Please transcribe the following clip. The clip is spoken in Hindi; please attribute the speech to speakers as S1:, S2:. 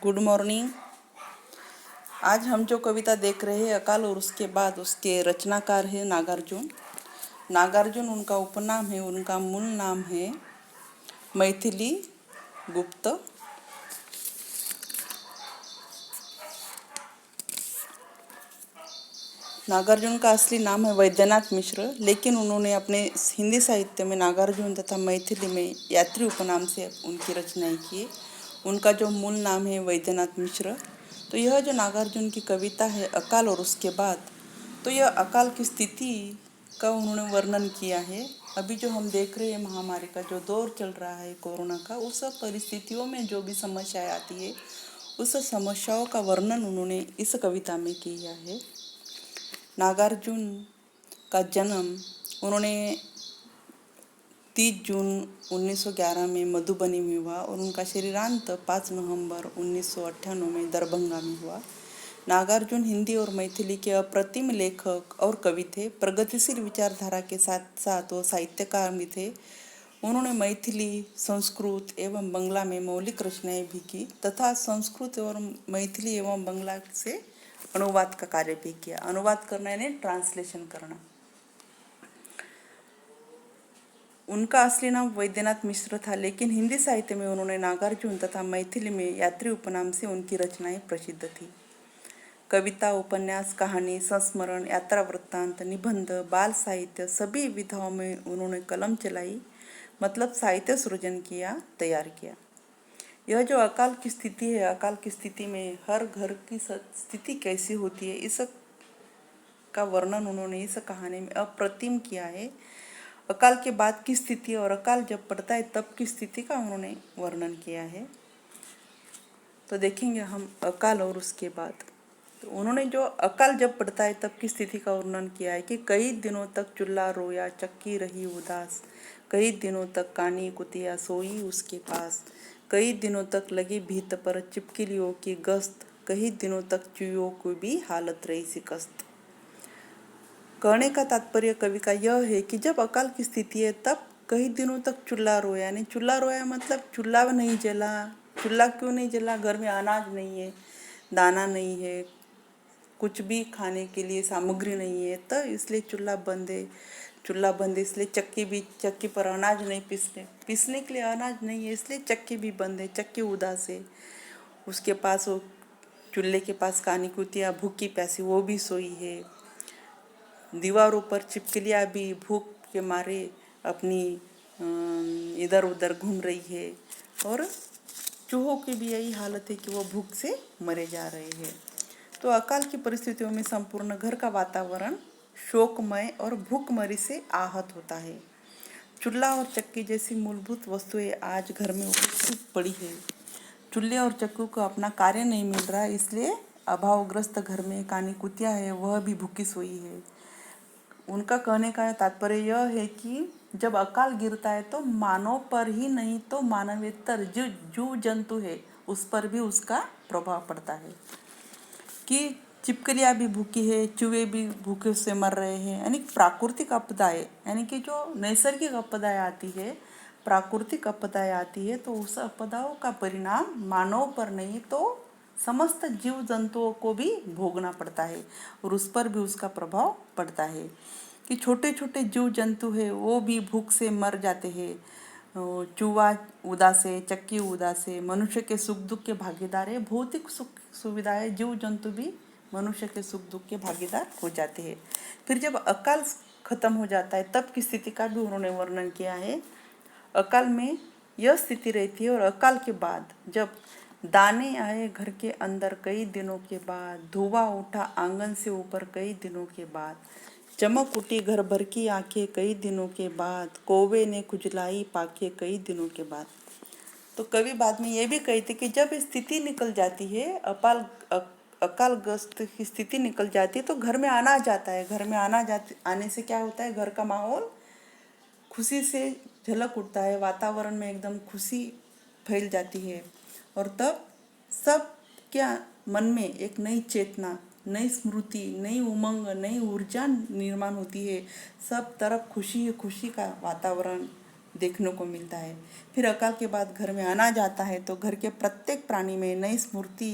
S1: Good morning. आज हम जो कविता देख रहे हैं अकाल और उसके बाद, उसके रचनाकार है नागार्जुन। नागार्जुन उनका उपनाम है, उनका मूल नाम है मैथिली गुप्त। नागार्जुन का असली नाम है वैद्यनाथ मिश्र, लेकिन उन्होंने अपने हिंदी साहित्य में नागार्जुन तथा मैथिली में यात्री उपनाम से उनकी रचनाएं की। उनका जो मूल नाम है वैद्यनाथ मिश्र। तो यह जो नागार्जुन की कविता है अकाल और उसके बाद, तो यह अकाल की स्थिति का उन्होंने वर्णन किया है। अभी जो हम देख रहे हैं महामारी का जो दौर चल रहा है कोरोना का, उस सब परिस्थितियों में जो भी समस्याएं आती है उस समस्याओं का वर्णन उन्होंने इस कविता में किया है। नागार्जुन का जन्म उन्होंने 30 जून 1911 में मधुबनी में हुआ और उनका शरीरांत 5 नवंबर 1998 में दरभंगा में हुआ। नागार्जुन हिंदी और मैथिली के अप्रतिम लेखक और कवि थे। प्रगतिशील विचारधारा के साथ साथ वो साहित्यकार भी थे। उन्होंने मैथिली, संस्कृत एवं बंगला में मौलिक रचनाएं भी की तथा संस्कृत और मैथिली एवं बंगला से अनुवाद का कार्य भी किया। अनुवाद करना यानी ट्रांसलेशन करना। उनका असली नाम वैद्यनाथ मिश्र था, लेकिन हिंदी साहित्य में उन्होंने नागार्जुन तथा मैथिली में यात्री उपनाम से उनकी रचनाएं प्रसिद्ध थी। कविता, उपन्यास, कहानी, संस्मरण, यात्रा वृत्तांत, निबंध, बाल साहित्य सभी विधाओं में उन्होंने कलम चलाई, मतलब साहित्य सृजन किया, तैयार किया। यह जो अकाल की स्थिति है, अकाल की स्थिति में हर घर की स्थिति कैसी होती है, इस का वर्णन उन्होंने इस कहानी में अप्रतिम किया है। अकाल के बाद की स्थिति और अकाल जब पड़ता है तब की स्थिति का उन्होंने वर्णन किया है। तो देखेंगे हम अकाल और उसके बाद। तो उन्होंने जो अकाल जब पड़ता है तब की स्थिति का वर्णन किया है कि कई दिनों तक चूल्हा रोया, चक्की रही उदास, कई दिनों तक कानी कुतिया सोई उसके पास, कई दिनों तक लगी भीत पर चिपकलियों की गश्त, कई दिनों तक चूहों की भी हालत रही शिकस्त। कहने का तात्पर्य कवि का यह है कि जब अकाल की स्थिति है तब कई दिनों तक चूल्हा रोया, यानी चूल्हा रोया मतलब चूल्हा नहीं जला। चूल्हा क्यों नहीं जला? घर में अनाज नहीं है, दाना नहीं है, कुछ भी खाने के लिए सामग्री नहीं है, तो इसलिए चूल्हा बंद है। चूल्हा बंद है इसलिए चक्की पर अनाज नहीं पीसने के लिए अनाज नहीं है, इसलिए चक्की भी बंद है, चक्की उदास है। उसके पास वो चूल्हे के पास कानी कुतिया भूखी प्यासी वो भी सोई है। दीवारों पर छिपकलियाँ भी भूख के मारे अपनी इधर उधर घूम रही है और चूहों की भी यही हालत है कि वो भूख से मरे जा रहे हैं। तो अकाल की परिस्थितियों में संपूर्ण घर का वातावरण शोकमय और भूखमरी से आहत होता है। चूल्हा और चक्की जैसी मूलभूत वस्तुएं आज घर में उपस्थित पड़ी है। चूल्हे और चक्की को अपना कार्य नहीं मिल रहा है, इसलिए अभावग्रस्त घर में कानी कुतिया है, वह भी भूखी सोई है। उनका कहने का तात्पर्य यह है कि जब अकाल गिरता है तो मानव पर ही नहीं तो मानवेतर जो जीव जंतु है उस पर भी उसका प्रभाव पड़ता है कि चिपकलियाँ भी भूखी है, चूहे भी भूखे से मर रहे हैं। यानी प्राकृतिक आपदाएं, यानी कि जो नैसर्गिक आपदाएं आती है, प्राकृतिक आपदाएं आती है, तो उस आपदाओं का परिणाम मानव पर नहीं तो समस्त जीव जंतुओं को भी भोगना पड़ता है और उस पर भी उसका प्रभाव पड़ता है कि छोटे छोटे जीव जंतु है वो भी भूख से मर जाते हैं। चूहा उदास है, चक्की उदास है, मनुष्य के सुख दुख के भागीदार है। भौतिक सुख सुविधाएं जीव जंतु भी मनुष्य के सुख दुख के भागीदार हो जाते हैं। फिर जब अकाल खत्म हो जाता है तब की स्थिति का भी उन्होंने वर्णन किया है। अकाल में यह स्थिति रहती है और अकाल के बाद जब दाने आए घर के अंदर कई दिनों के बाद, धुआं उठा आंगन से ऊपर कई दिनों के बाद, चमक उठी घर भर की आंखें कई दिनों के बाद, कौवे ने खुजलाई पाखे कई दिनों के बाद। तो कवि बाद में ये भी कहते कि जब स्थिति निकल जाती है, अकालग्रस्त की स्थिति निकल जाती है तो घर में आना जाता है। घर में आने से क्या होता है, घर का माहौल खुशी से झलक उठता है, वातावरण में एकदम खुशी फैल जाती है और तब सब क्या मन में एक नई चेतना, नई स्मृति, नई उमंग, नई ऊर्जा निर्माण होती है। सब तरफ खुशी खुशी का वातावरण देखने को मिलता है। फिर अकाल के बाद घर में अनाज आता है तो घर के प्रत्येक प्राणी में नई स्फूर्ति